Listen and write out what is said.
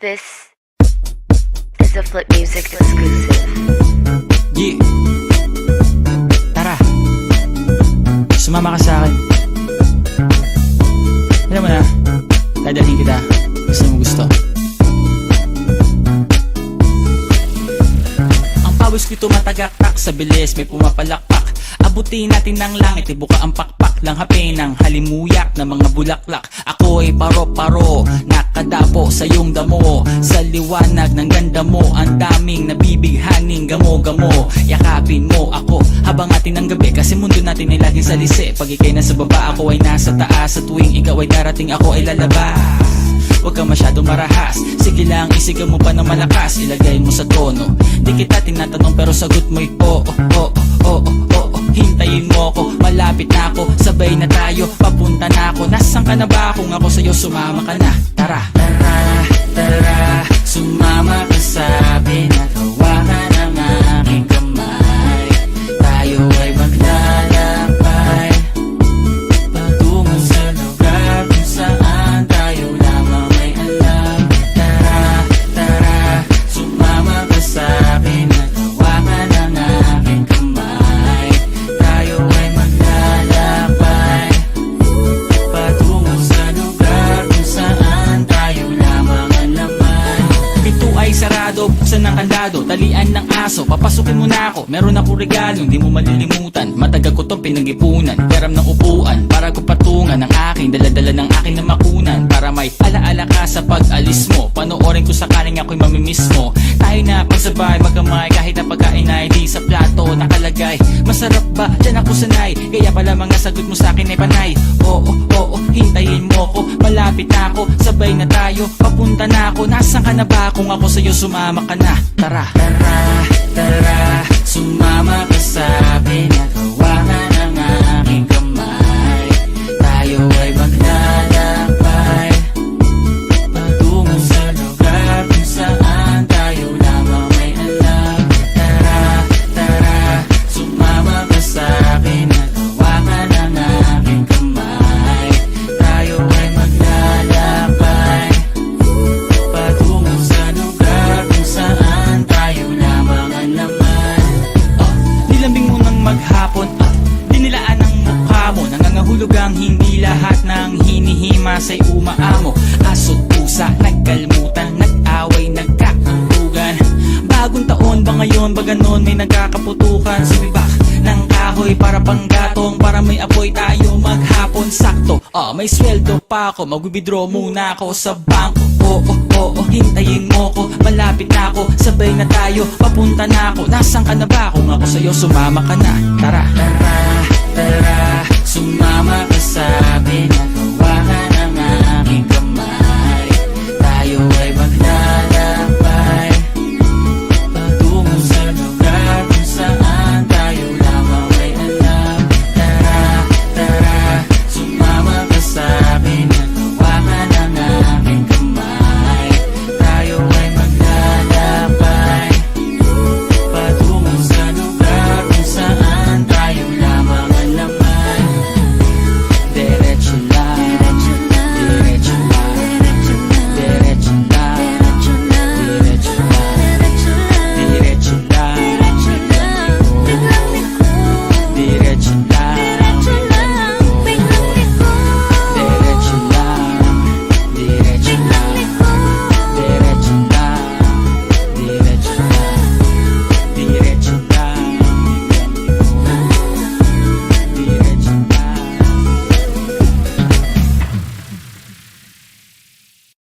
This is a Flip Music exclusive. Yeah. Tara, sumama ka sa akin. Alam mo na, dadalhin kita. Gusto mo gusto. Ang pawis ko'y tumatagaktak sa bilis, may pumapalakpak. Abutin natin ng langit, ibuka ang pakpak lang hapin ng halimuyak na mga bulaklak. Ako ay paro-paro, nakadapo sa iyong damo. Sa liwanag ng ganda mo, ang daming nabibighaning gamo-gamo. Yakapin mo ako habang atin ang gabi, kasi mundo natin ay laging salisi. Pag ikay nasa baba, ako ay nasa taas. Sa tuwing ikaw ay darating, ako ay lalabas. Huwag ka masyadong marahas, sige lang isigaw mo pa ng malakas. Ilagay mo sa tono, di kita tinatanong pero sagot mo'y oo, oo, oo, oo. Hintayin mo ako, malapit na ako, sabay na tayo, papunta na ako. Nasaan ka na ba? Kung ako sa'yo, sumama ka na. Tara, tara, tara, sumama ka sa akin at hawakan ang aking kamay. Tayo ay maglalakbay patungo sa lugar kung saan tayo lamang may alam. Tara, tara, sumama ka sa akin at hawakan ang aking kamay. Tayo ay maglalakbay patungo sa lugar kung saan tayo lamang ang laman. Pito ay sarado, buksan ng kandado, talian ng aso, papasukin mo na ako. Meron ako regalo, hindi mo malilimutan. Matagal ko tong pinag-ipunan, peram ng upuan para ko patungan ang aking daladala ng aking na makunan. Para may alaala ka sa pag-alis mo, panoorin ko sakaling ako'y mamimiss mo. Tayo na pagsabay magkamay, kahit na pagkain ay di sa plato nakalagay. Masarap ba? Diyan ako sanay, kaya pala mga sagot mo sa akin ay panay. Oo, oo, hintayin mo ko, malapit na ako, sabay na tayo, papunta na ako. Nasaan ka na ba? Kung ako sa'yo, sumama ka na. Tara, tara, tara, sumama ka sa akin at hawakan ang aking kamay. Tayo ay maglalakbay patungo sa lugar kung saan tayo lamang may alam. Tara, tara, sumama ka sa akin at hawakan ang aking kamay. Tayo ay maglalakbay patungo sa lugar kung saan tayo lamang ang laman. Nilambing mo ng maghapon, dinilaan ang mukha mo. Nangangahulog ang hindi lahat ng hinihima sa'y umaamo. Aso't pusa, nagkalmutan, nag-away, nagkakarugan. Bagong taon ba ngayon, ba ganon may nagkakaputukan? Sumibak ng kahoy para panggatong, para may apoy tayo maghapon. Sakto, may sweldo pa ako, mag-withdraw muna ako sa bangko. Oo, oo, hintayin mo ko, malapit na ako, sabay na tayo, papunta na ako. Nasaan ka na ba? Kung ako sa'yo, sumama ka na. Tara, tara, tara, sumama ka sa akin at hawakan ang aking kamay.